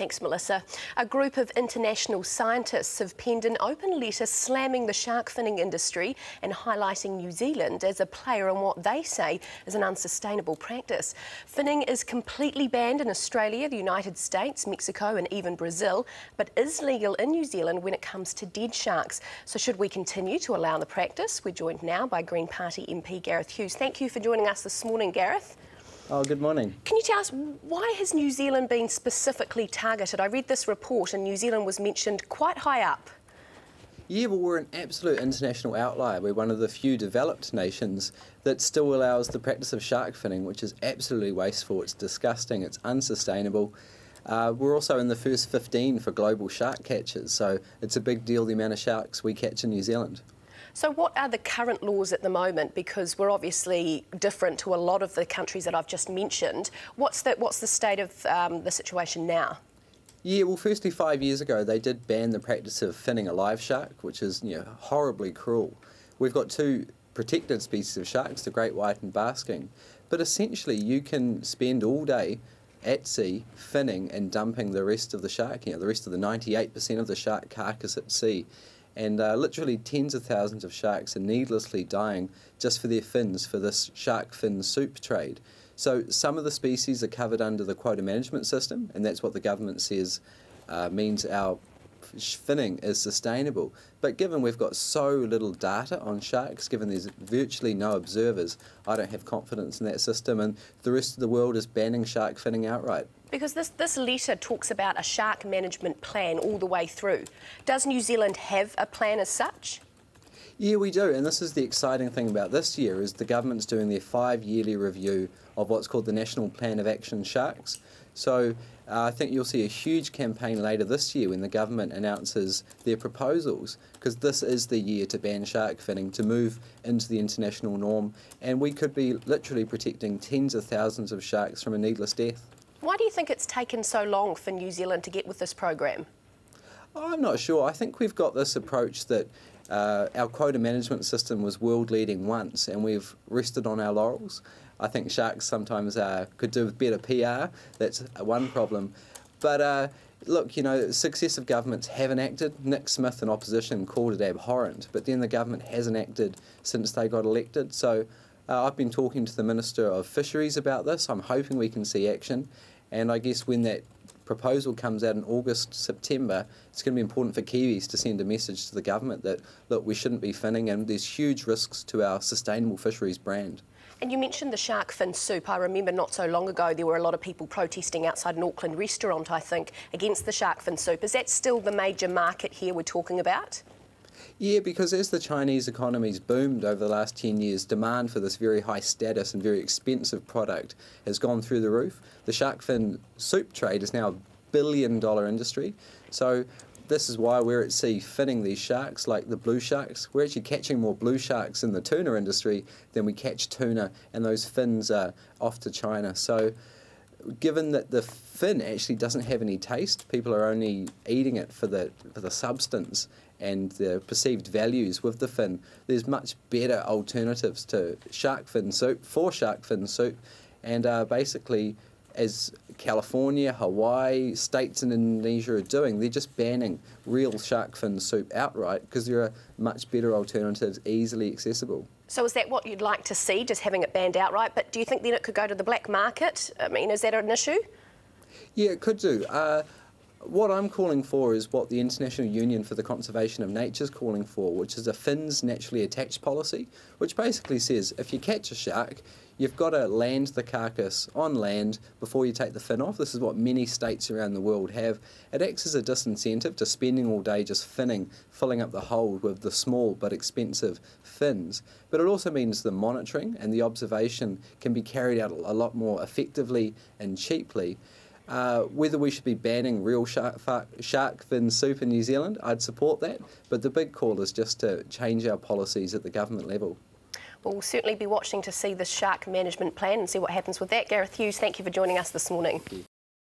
Thanks, Melissa. A group of international scientists have penned an open letter slamming the shark finning industry and highlighting New Zealand as a player in what they say is an unsustainable practice. Finning is completely banned in Australia, the United States, Mexico and even Brazil, but is legal in New Zealand when it comes to dead sharks. So should we continue to allow the practice? We're joined now by Green Party MP Gareth Hughes. Thank you for joining us this morning, Gareth. Oh, good morning. Can you tell us, why has New Zealand been specifically targeted? I read this report and New Zealand was mentioned quite high up. Yeah, well, we're an absolute international outlier. We're one of the few developed nations that still allows the practice of shark finning, which is absolutely wasteful, it's disgusting, it's unsustainable. We're also in the first 15 for global shark catches, so it's a big deal the amount of sharks we catch in New Zealand. So what are the current laws at the moment? Because we're obviously different to a lot of the countries that I've just mentioned. What's the state of the situation now? Yeah, well, firstly, 5 years ago, they did ban the practice of finning a live shark, which is, horribly cruel. We've got two protected species of sharks, the great white and basking. But essentially, you can spend all day at sea finning and dumping the rest of the shark, the rest of the 98% of the shark carcass at sea. And literally tens of thousands of sharks are needlessly dying just for their fins for this shark fin soup trade. So some of the species are covered under the quota management system, and that's what the government says means our finning is sustainable. But given we've got so little data on sharks, given there's virtually no observers, I don't have confidence in that system, and the rest of the world is banning shark finning outright. Because this letter talks about a shark management plan all the way through. Does New Zealand have a plan as such? Yeah, we do, and this is the exciting thing about this year, is the government's doing their 5-yearly review of what's called the National Plan of Action Sharks. So I think you'll see a huge campaign later this year when the government announces their proposals, because this is the year to ban shark finning, to move into the international norm, and we could be literally protecting tens of thousands of sharks from a needless death. Why do you think it's taken so long for New Zealand to get with this program? I'm not sure. I think we've got this approach that our quota management system was world leading once and we've rested on our laurels. I think sharks sometimes could do with better PR. That's one problem. But look, successive governments haven't acted. Nick Smith in opposition called it abhorrent, but then the government hasn't acted since they got elected. So I've been talking to the Minister of Fisheries about this. I'm hoping we can see action. And I guess when that proposal comes out in August, September, it's going to be important for Kiwis to send a message to the government that, look, we shouldn't be finning and there's huge risks to our sustainable fisheries brand. And you mentioned the shark fin soup. I remember not so long ago there were a lot of people protesting outside an Auckland restaurant, I think, against the shark fin soup. Is that still the major market here we're talking about? Yeah, because as the Chinese economy's boomed over the last 10 years, demand for this very high status and very expensive product has gone through the roof. The shark fin soup trade is now a billion-dollar industry. So this is why we're at sea finning these sharks like the blue sharks. We're actually catching more blue sharks in the tuna industry than we catch tuna, and those fins are off to China. So given that the fin actually doesn't have any taste, people are only eating it for the substance and the perceived values with the fin, there's much better alternatives to shark fin soup, and basically, as California, Hawaii, states in Indonesia are doing, they're just banning real shark fin soup outright because there are much better alternatives easily accessible. So is that what you'd like to see, just having it banned outright? But do you think then it could go to the black market? I mean, is that an issue? Yeah, it could do. What I'm calling for is what the International Union for the Conservation of Nature is calling for, which is a fins naturally attached policy, which basically says if you catch a shark, you've got to land the carcass on land before you take the fin off. This is what many states around the world have. It acts as a disincentive to spending all day just finning, filling up the hold with the small but expensive fins. But it also means the monitoring and the observation can be carried out a lot more effectively and cheaply. Whether we should be banning real shark fin soup in New Zealand, I'd support that, but the big call is just to change our policies at the government level. Well, we'll certainly be watching to see the shark management plan and see what happens with that. Gareth Hughes, thank you for joining us this morning.